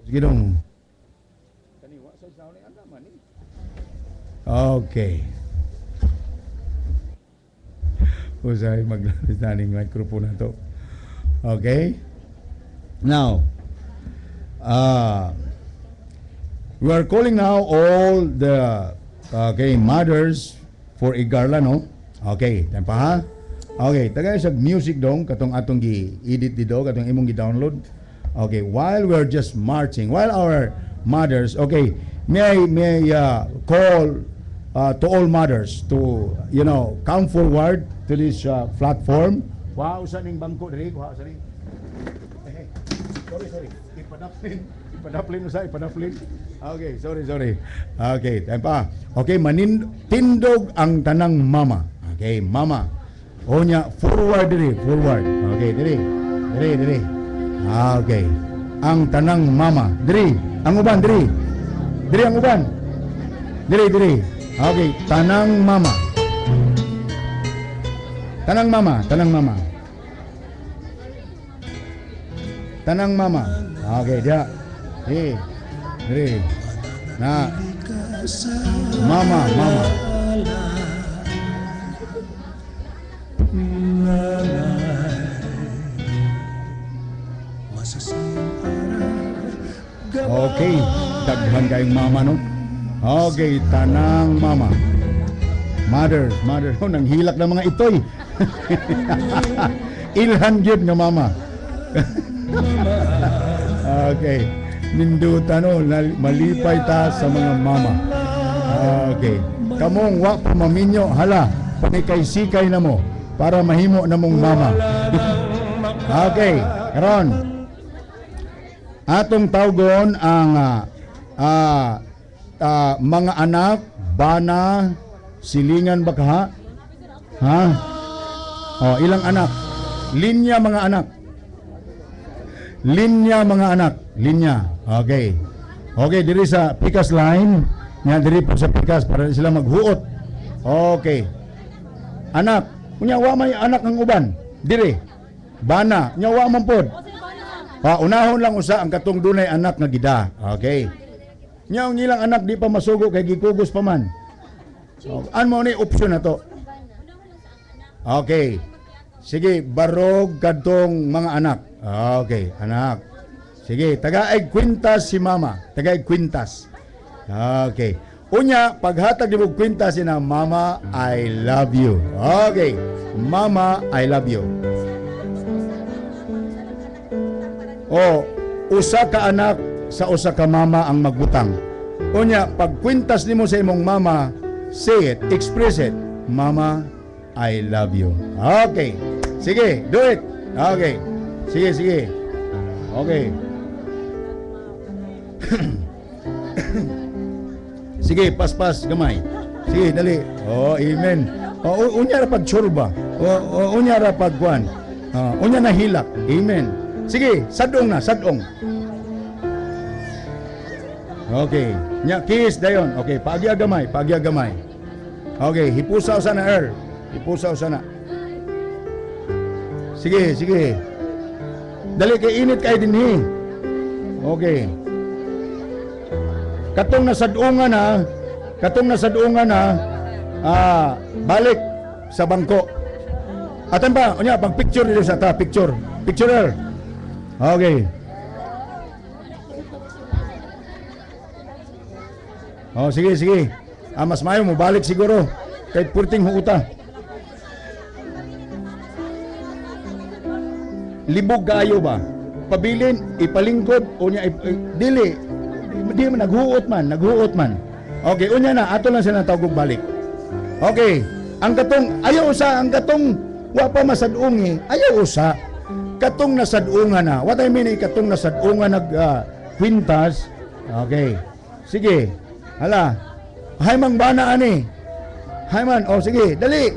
Sige dong. Okay. Usay maglamit na ning microphone na to. Okay? Now, we are calling now all the mothers for Igarla, no? Okay, tempa ha? Okay, tagay sa music dong katong atong gi-edit dito, katong imong gi-download. Okay, while we're just marching, while our mothers, okay, may call to all mothers to, come forward to this platform. Wow, sa ning bangko diri, wow, sa ning. Sorry. Ipadaplin mo sa. Okay, sorry. Okay, time pa. Okay, tindog ang tanang mama. Okay, mama. Onya, forward. Okay, diri. Okay. Ang tanang mama. Diri. Ang uban, diri. Diri ang uban. Diri. Okay, tanang mama. Tanang mama. Okay, dia. Diri. Na. Mama. Okay, daghan kayong mama, no? Okay, tanang mama. Mother, nang hilak ng mga itoy. Ilhan gyud nga mama. Okay. Ninduta no, malipay ta sa mga mama. Okay. Kamong wa pa maminyo, hala, panikay-sikay na mo para mahimo na mong mama. Okay, karon. Atong tawgon ang mga anak, bana, silingan ba ka? Ha? Oh, ilang anak? Linya mga anak. Linya. Okay. Okay, diri sa pikas line. Nga diri po sa pikas para sila maghuot. Okay. Anak. Unya wa may anak ang uban. Diri. Bana. Unya wa man pod. Unahon lang usa ang katong dunay anak nga gida. Okay. Nya ang ilang anak di pa masugo kay gikugos pa man. Ano ni option na to? Okay. Sige, barog kadtong mga anak. Okay, anak. Sige, tagaig kwintas si mama. Tagaig kwintas. Okay. Unya, paghatag ni mo kwintas na mama, I love you. Okay. Mama, I love you. Usa ka anak sa usa ka mama ang magbutang. Unya, pag kwintas nimo sa imong mama, say it, express it. Mama, I love you. Okay. Sige, do it. Okay. Sige. Okay. Sige, paspas gamay. Sige, dali. Amen. Unya ra pag churba. Unya ra pag kuan. Unya na hilak. Amen. Sige, sadong. Okay. Nya kiss dayon. Okay, paagya gamay. Okay, hipusaw sana na. Sige. Dali kay init kay dinhi. Okay. Katong nasadungan na, balik sa bangko. Atan ba? Unya pag picture dito sa ta, picture. Picturer. Okay. Sige. Mas mayo mo balik siguro kay purting huuta. Libog kaayo ba? Pabilin, ipalingkod, unya dili. Di man naghuot man. Okay, unya na ato lang sila tawag balik. Okay. Ang katong wa pa masadungi. Ayaw usa. Katong nasadungan na. What I mean katong nasadungan kwintas. Okay. Sige. Hala. Hay mang bana ani. Hay man. Sige, dali.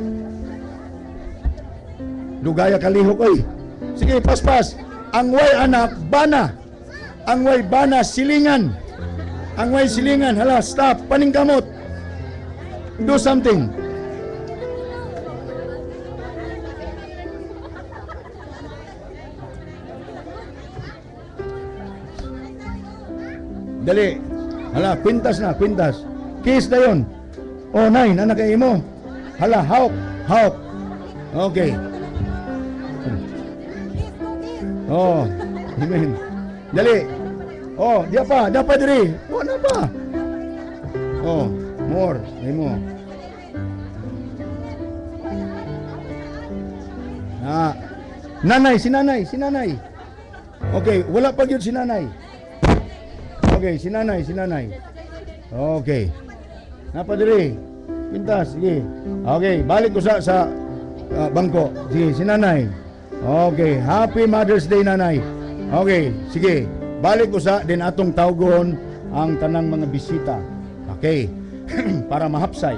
Dugaya kalihok oy. Sige, paspas. Ang way anak, bana. Ang way bana, silingan. Hala, stop. Paningkamot. Do something. Dali. Hala, kwintas na, kwintas. Kiss na yun. Oh, nay, nanakay mo. Hala, hawk, hawk. Okay. Oh, amen. Dali. Oh, dia pa diri. Oh, na pa. Oh, more. Ay mo. Nanay, si nanay. Okay, wala pa yun si nanay. Okay, si nanay. Okay. Napadiri. Pintas, sige. Okay, balik ko sa bangko. Sige, si nanay. Okay, Happy Mother's Day, nanay. Okay, sige. Balik ko sa din atong tawgon ang tanang mga bisita. Okay. Para mahapsay.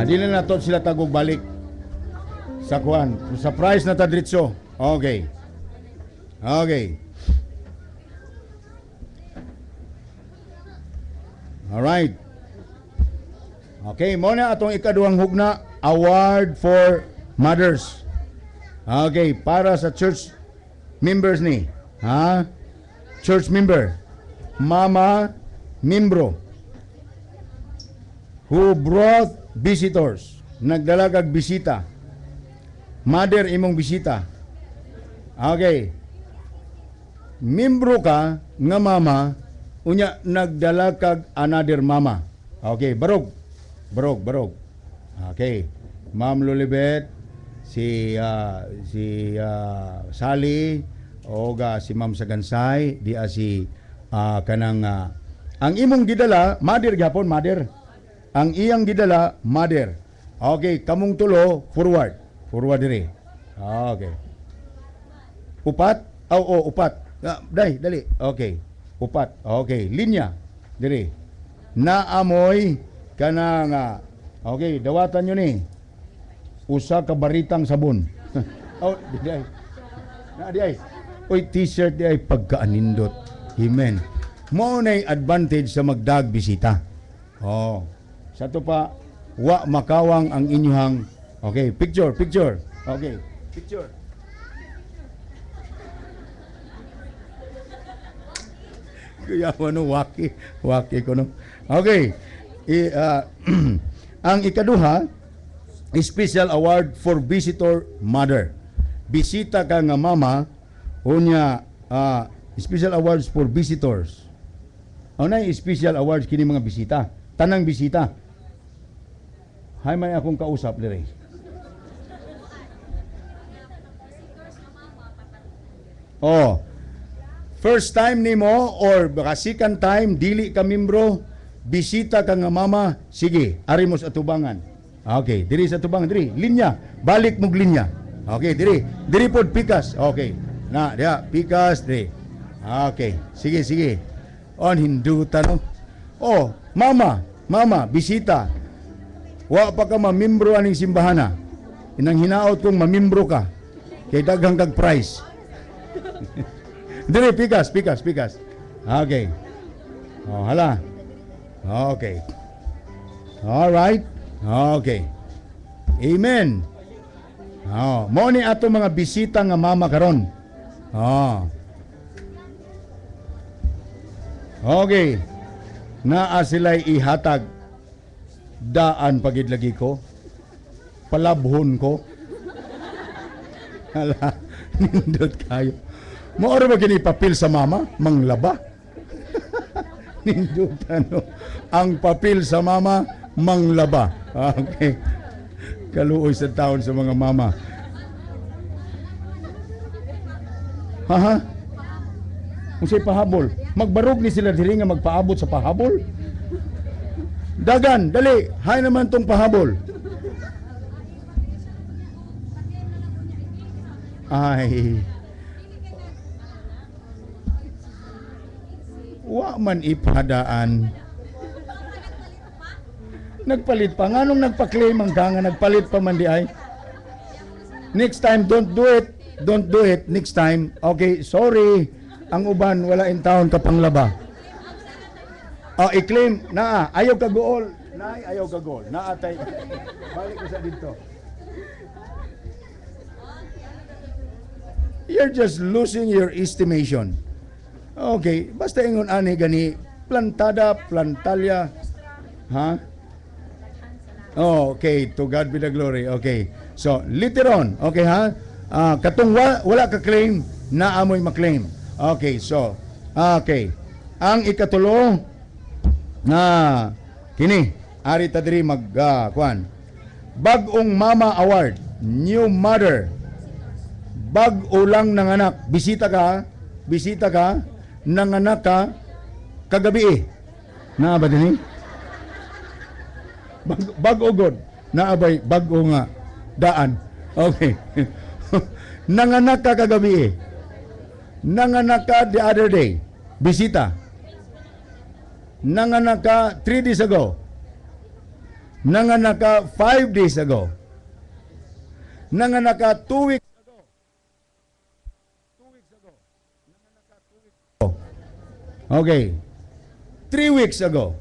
Dili na to sila tagog balik sa kuan. Sa price na tadritso. Okay. Okay. Alright. Okay, muna atong ikaduhang hugna, award for mothers. Okay, para sa church members ni. Ha? Church member. Mama membro. Who brought visitors, nagdala kag bisita. Mother imong bisita. Okay. Membro ka nga mama, unya nagdala kag another mama. Okay, barog. Okay. Ma'am Lulibet, si Sally, oga si Ma'am Sagansay, dia si kanang ang imong gidala, mother gyapon, mother. Ang iyang gidala, mother. Okay, kamong tulo, forward. Forward diri. Okay. Upat? Upat. Dali. Okay. Upat. Okay, linya. Diri. Naamoy kanang okay, dawatan nyo ni. Usa ka baritang sabon. Di ay. Di ay. Oy, t-shirt di ay pagkaanindot. Amen. Mo nay advantage sa magdag bisita. Sa to pa, wa makawang ang inyuhang, okay, picture. Okay, picture. Kaya ano, waki ko no. Okay, ang ikaduha, special award for visitor mother. Bisita ka nga mama, unya, special awards for visitors. Ano na special awards kini mga bisita? Tanang bisita. Hay may akong kausap dire. First time nimo or baka second time dili ka membro, bisita ka nga mama, sige, ari mo sa tubangan. Okay, diri sa tubangan diri, linya, balik mog linya. Okay, diri pod pikas. Okay. Na, dia pikas diri. Okay, sige. On hindutan. Mama, bisita. Wa pa ka mamembro aning simbahana. Inang hinaot kong mamembro ka. Kay daghang kag price. Dili pikas. Okay. Hala. Okay. All right. Okay. Amen. Mo ni ato mga bisita nga mama karon. Okay. Naa sila'y ihatag daan pagid lagi ko, palabhon ko. Hala, nindot kayo. Maoro ba kini papel sa mama? Manglaba? Nindot ano? Ang papel sa mama, manglaba. Okay. Kaluoy sa taon sa mga mama. Kung siya'y pahabol, magbarog ni sila diri nga magpaabot sa pahabol. Dagan, dali, hay naman tong pahabol. Ay. Wa man ipadaan. Nagpalit pa. Nganong nagpa-claim ang nga nagpalit pa man di ay? Next time, don't do it. Don't do it next time. Okay, sorry. Ang uban, wala in town kapanglaba. I-claim, ayaw ka goal. Ayaw ka goal. Tay. Balik ko sa dito. you're just losing your estimation. Okay, basta ingon ani gani plantada, plantalya, ha? Oh, okay, to God be the glory. Okay. So, later on, okay ha? Katong wala ka claim, na amoy maklaim. Okay, so, okay. Ang ikatulo na kini, ari ta diri kuan. Bag-ong Mama Award, New Mother. Bag-o lang nanganak. Bisita ka, nanganak ka kagabi. Na ba dinhi? Bag-o god. Naabay bag-o nga daan. Okay. Nanganak ka kagabi. Nanganak ka the other day. Bisita. Nanganak ka 3 days ago. Nanganak ka 5 days ago. Nanganak ka 2 weeks ago. 2 weeks ago. Nanganak ka 2 weeks ago. Okay. 3 weeks ago.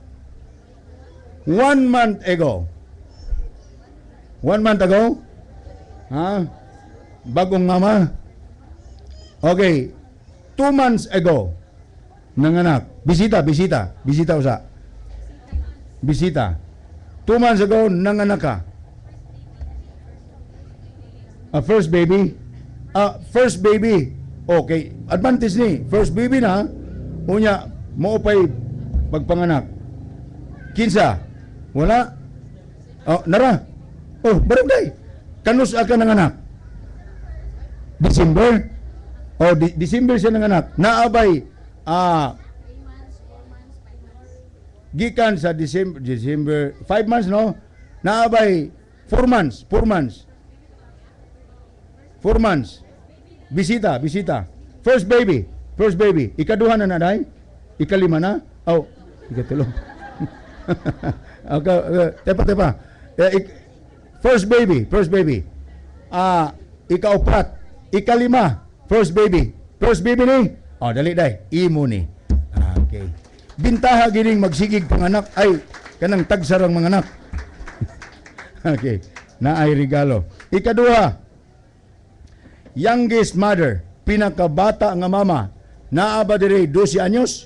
1 month ago. 1 month ago? Ha? Bagong mama? Okay. 2 months ago. Nanganak. Bisita usa. Bisita. 2 months ago, nanganak ka. First baby. First baby. Okay. Advantage ni. First baby na. Unya, maupay pagpanganak. Kinsa. Wala. Oh, nara. Oh, barangay. Kanus ka nanganak. December. Oh, December siya nanganak. Naabay. Gikan sa December 5 months no, naabay 4 months. 4 months. Bisita. First baby. Ikaduha na day. Ikalima na. Oh, ikatulo. Okay, tepa. First baby. Ikaupat. Ikalima. First baby ni. Oh, dali day. Imo ni. Okay. Bintaha gining magsigig panganak ay kanang tagsarang manganak. Okay. Na ay regalo. Ikaduha. Youngest mother, pinakabata nga mama. Naa ba diri 12 anyos?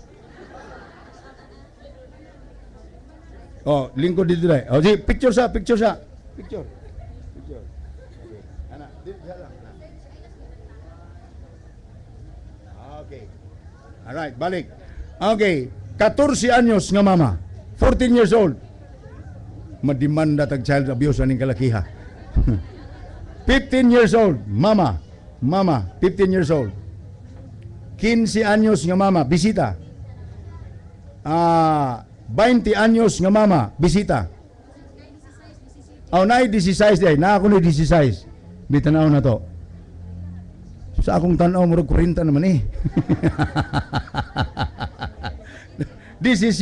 Oh, lingkod dito dai. Oh, di picture sa. Picture. Okay. Ana, dito lang. Okay. Alright, balik. Okay. 14 anyos nga mama. 14 years old. Madimanda tag child abuse aning kalakiha. 15 years old, mama, 15 years old. 15 anyos nga mama, bisita. 20 anyos nga mama, bisita. Na 16 day, na ako ni 16. Bitanaw na to. Sa akong tanaw murag 40 naman eh. 17.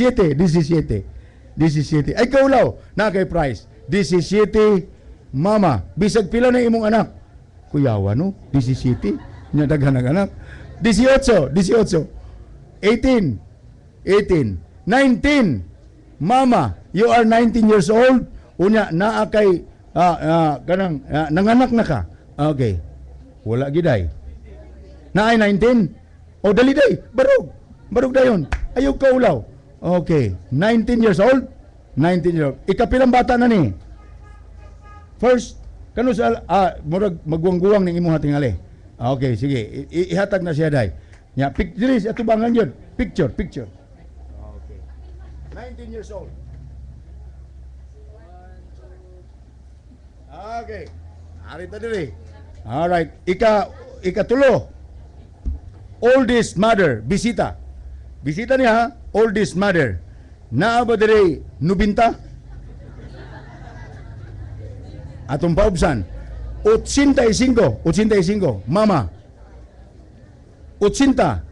Ay kaulaw, na kay price. 17 mama, bisag pila na imong anak? Kuyawa no, 17. Nya daghan ang anak. 18. 18. 19. Mama, you are 19 years old. Unya naa kay kanang nanganak na ka. Okay. Wala giday. Naay 19. O dali day, barog dayon. Ayaw kaulaw. Okay. 19 years old. Ikapilang bata na ni? First, kano sa murag magguwang-guwang ning imong tingali. Okay, sige. Ihatag na siya day. Nya picture ato bangan yun. Picture. Okay. 19 years old. Okay. Ari ta diri. All right. Ikatulo. Oldest mother, bisita. Bisita niya, oldest mother. Naa ba diri 90? Atong paubsan. 85, mama. 80.